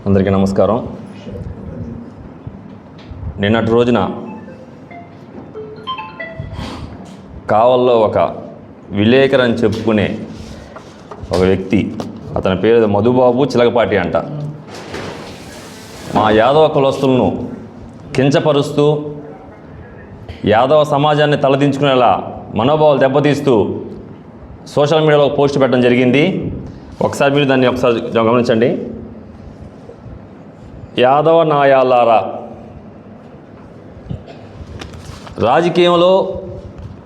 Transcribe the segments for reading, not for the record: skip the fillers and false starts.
అందరికీ నమస్కారం. నిన్నటి రోజున కావల్లో ఒక విలేకరు అని చెప్పుకునే ఒక వ్యక్తి, అతని పేరు మధుబాబు చిలకపాటి అంట, మా యాదవ కులస్తులను కించపరుస్తూ యాదవ సమాజాన్ని తలదించుకునేలా మనోభావాలు దెబ్బతీస్తూ సోషల్ మీడియాలో పోస్ట్ పెట్టడం జరిగింది. ఒకసారి మీరు దాన్ని గమనించండి. యాదవ నాయాలారా, రాజకీయంలో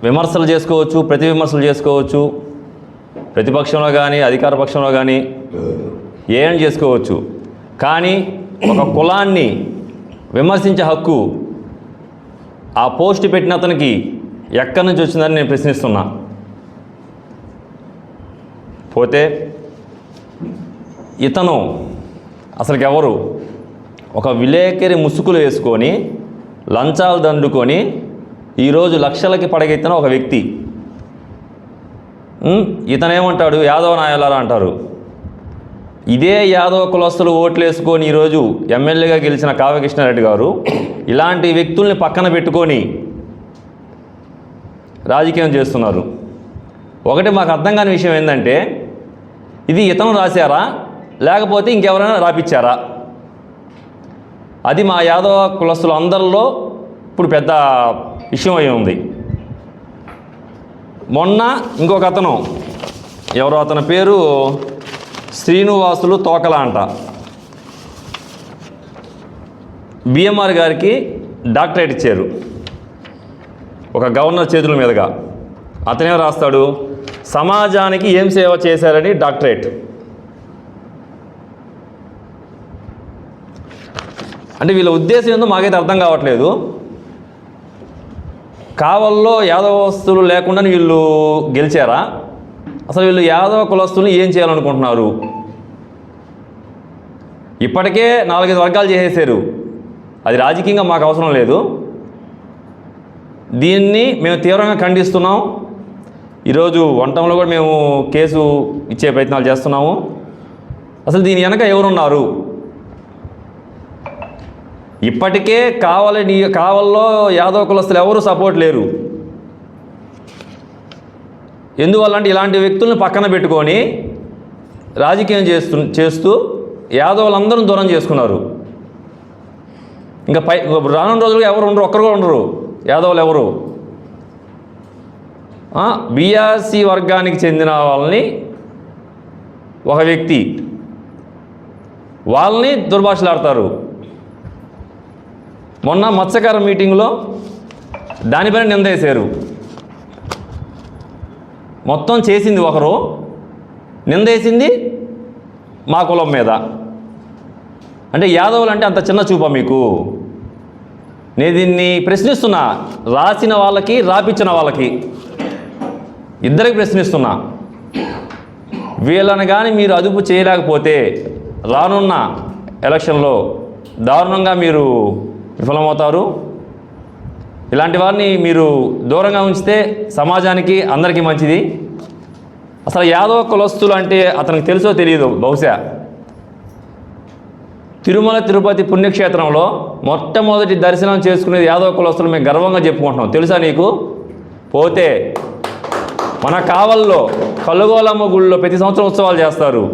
విమర్శలు చేసుకోవచ్చు, ప్రతి విమర్శలు చేసుకోవచ్చు, ప్రతిపక్షంలో కానీ అధికార పక్షంలో కానీ ఏం చేసుకోవచ్చు. కానీ ఒక కులాన్ని విమర్శించే హక్కు ఆ పోస్ట్ పెట్టిన అతనికి ఎక్కడి నుంచి వచ్చిందని నేను ప్రశ్నిస్తున్నా. పోతే ఇతను అసలుకి ఎవరు? ఒక విలేకరి ముసుగులు వేసుకొని లంచాలు దండుకొని ఈరోజు లక్షలకి పడగెత్తిన ఒక వ్యక్తి. ఇతనేమంటాడు? యాదవ నాయలారా అంటారు. ఇదే యాదవ కులస్తులు ఓట్లు వేసుకొని ఈరోజు ఎమ్మెల్యేగా గెలిచిన కావ్య కృష్ణారెడ్డి గారు ఇలాంటి వ్యక్తుల్ని పక్కన పెట్టుకొని రాజకీయం చేస్తున్నారు. ఒకటి మాకు అర్థం కాని విషయం ఏంటంటే, ఇది ఇతను రాశారా లేకపోతే ఇంకెవరైనా రాపిచ్చారా? అది మా యాదవ కులస్తులు అందరిలో ఇప్పుడు పెద్ద విషయం అయి ఉంది. మొన్న ఇంకొక అతను, ఎవరో అతని పేరు శ్రీనివాసులు తోకల అంట, బిఎంఆర్ గారికి డాక్టరేట్ ఇచ్చారు ఒక గవర్నర్ చేతుల మీదుగా. అతనే రాస్తాడు, సమాజానికి ఏం సేవ చేశారని డాక్టరేట్. అంటే వీళ్ళ ఉద్దేశం ఏందో మాకైతే అర్థం కావట్లేదు. కావల్లో యాదవస్తులు లేకుండా వీళ్ళు గెలిచారా? అసలు వీళ్ళు యాదవ కులస్తుల్ని ఏం చేయాలనుకుంటున్నారు? ఇప్పటికే 4-5 వర్గాలు చేసేసారు. అది రాజకీయంగా మాకు అవసరం లేదు. దీన్ని మేము తీవ్రంగా ఖండిస్తున్నాం. ఈరోజు వంటంలో కూడా మేము కేసు ఇచ్చే ప్రయత్నాలు చేస్తున్నాము. అసలు దీని వెనక ఎవరున్నారు? ఇప్పటికే కావల్లో యాదవ కులస్తులు ఎవరు సపోర్ట్ లేరు. ఎందువల్ల అంటే ఇలాంటి వ్యక్తులను పక్కన పెట్టుకొని రాజకీయం చేస్తూ యాదవులందరూ దూరం చేసుకున్నారు. ఇంకా రానున్న రోజులుగా ఎవరు ఉండరు, ఒక్కరు కూడా ఉండరు యాదవులు ఎవరు. బీఆర్సీ వర్గానికి చెందిన వాళ్ళని ఒక వ్యక్తి వాళ్ళని దుర్భాషలాడతారు. మొన్న మత్స్యకార మీటింగ్లో దానిపైన నిందేశారు. మొత్తం చేసింది ఒకరు, నిందేసింది మా కులం మీద. అంటే యాదవులు అంటే అంత చిన్న చూపా మీకు? నేను దీన్ని ప్రశ్నిస్తున్నా, రాసిన వాళ్ళకి రాపిచ్చిన వాళ్ళకి ఇద్దరికి ప్రశ్నిస్తున్నా. వీళ్ళని కానీ మీరు అదుపు చేయలేకపోతే రానున్న ఎలక్షన్లో దారుణంగా మీరు విఫలమవుతారు. ఇలాంటి వారిని మీరు దూరంగా ఉంచితే సమాజానికి అందరికీ మంచిది. అసలు యాదవ కులస్తులు అంటే అతనికి తెలుసో తెలియదు. బహుశా తిరుమల తిరుపతి పుణ్యక్షేత్రంలో మొట్టమొదటి దర్శనం చేసుకునేది యాదవ కులస్తులు మేము గర్వంగా చెప్పుకుంటున్నాం. తెలుసా నీకు? పోతే మన కావల్లో కలుగోలమ్మ గుళ్ళో ప్రతి సంవత్సరం ఉత్సవాలు చేస్తారు.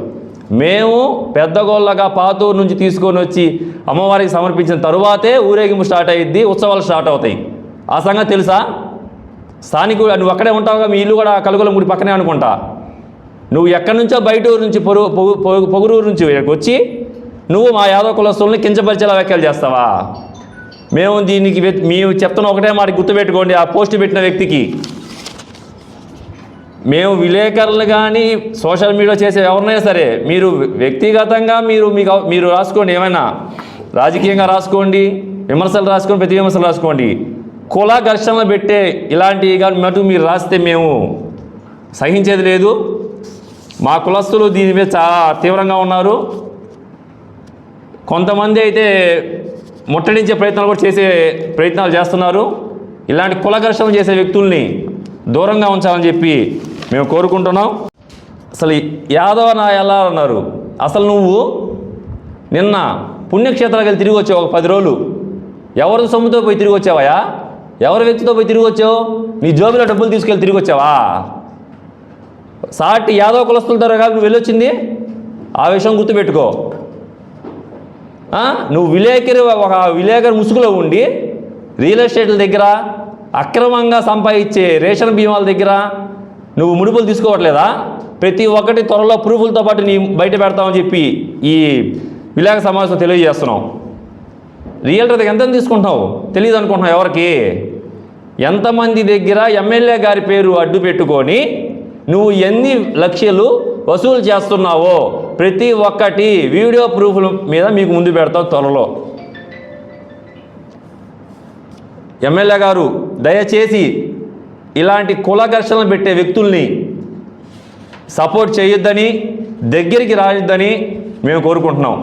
మేము పెద్దగోళ్ళగా పాతూరు నుంచి తీసుకొని వచ్చి అమ్మవారికి సమర్పించిన తరువాతే ఊరేగింపు స్టార్ట్ అయ్యిద్ది, ఉత్సవాలు స్టార్ట్ అవుతాయి. ఆ సంగతి తెలుసా? స్థానికుడు నువ్వు అక్కడే ఉంటావుగా, మీ ఇల్లు కూడా కలుగోలమ్మ గుడి పక్కనే అనుకుంటా. నువ్వు ఎక్కడి నుంచో బయట ఊరు నుంచి పొగురూరు నుంచి వచ్చి నువ్వు మా యాదవ కులస్తుల్ని కించపరిచేలా వ్యాఖ్యలు చేస్తావా? మేము దీనికి మేము చెప్తున్న ఒకటే మాట గుర్తుపెట్టుకోండి. ఆ పోస్ట్ పెట్టిన వ్యక్తికి మేము విలేకరులు కానీ సోషల్ మీడియా చేసే ఎవరినైనా సరే మీరు వ్యక్తిగతంగా మీరు రాసుకోండి, ఏమైనా రాజకీయంగా రాసుకోండి, విమర్శలు రాసుకోండి, ప్రతి విమర్శలు రాసుకోండి. కుల ఘర్షణలు పెట్టే ఇలాంటివి కానీ మటు మీరు రాస్తే మేము సహించేది లేదు. మా కులస్తులు దీని మీద చాలా తీవ్రంగా ఉన్నారు. కొంతమంది అయితే ముట్టడించే ప్రయత్నాలు కూడా ప్రయత్నాలు చేస్తున్నారు. ఇలాంటి కుల ఘర్షణలు చేసే వ్యక్తుల్ని దూరంగా ఉంచాలని చెప్పి మేము కోరుకుంటున్నాం. అసలు యాదవ నాయలా అన్నారు. అసలు నువ్వు నిన్న పుణ్యక్షేత్రాలకు వెళ్ళి తిరిగి వచ్చావు ఒక 10 రోజులు. ఎవరి సొమ్ముతో పోయి తిరిగి వచ్చావా? ఎవరి వ్యక్తితో పోయి తిరిగి వచ్చావు? నీ జోబులో డబ్బులు తీసుకెళ్ళి తిరిగి వచ్చావా? సాటి యాదవ కులస్తులతో కాదు నువ్వు వెళ్ళొచ్చింది. ఆ విషయం గుర్తుపెట్టుకో. నువ్వు ఒక విలేకరు ముసుగులో ఉండి రియల్ ఎస్టేట్ల దగ్గర అక్రమంగా సంపాదించే రేషన్ బీమాల దగ్గర నువ్వు ముడుపులు తీసుకోవట్లేదా? ప్రతి ఒక్కటి త్వరలో ప్రూఫ్లతో పాటు నీ బయట పెడతామని చెప్పి ఈ విలేకరు సమావేశం తెలియజేస్తున్నావు. రియల్టర్ దగ్గర ఎంత తీసుకుంటున్నావు తెలియదు అనుకుంటున్నావు. ఎవరికి ఎంతమంది దగ్గర ఎమ్మెల్యే గారి పేరు అడ్డు పెట్టుకొని నువ్వు ఎన్ని లక్షలు వసూలు చేస్తున్నావో ప్రతి ఒక్కటి వీడియో ప్రూఫ్ల మీద మీకు ముందు పెడతావు త్వరలో. ఎమ్మెల్యే గారు దయచేసి ఇలాంటి కుల ఘర్షణలు పెట్టే వ్యక్తుల్ని సపోర్ట్ చేయొద్దని, దగ్గరికి రాయొద్దని మేము కోరుకుంటున్నాం.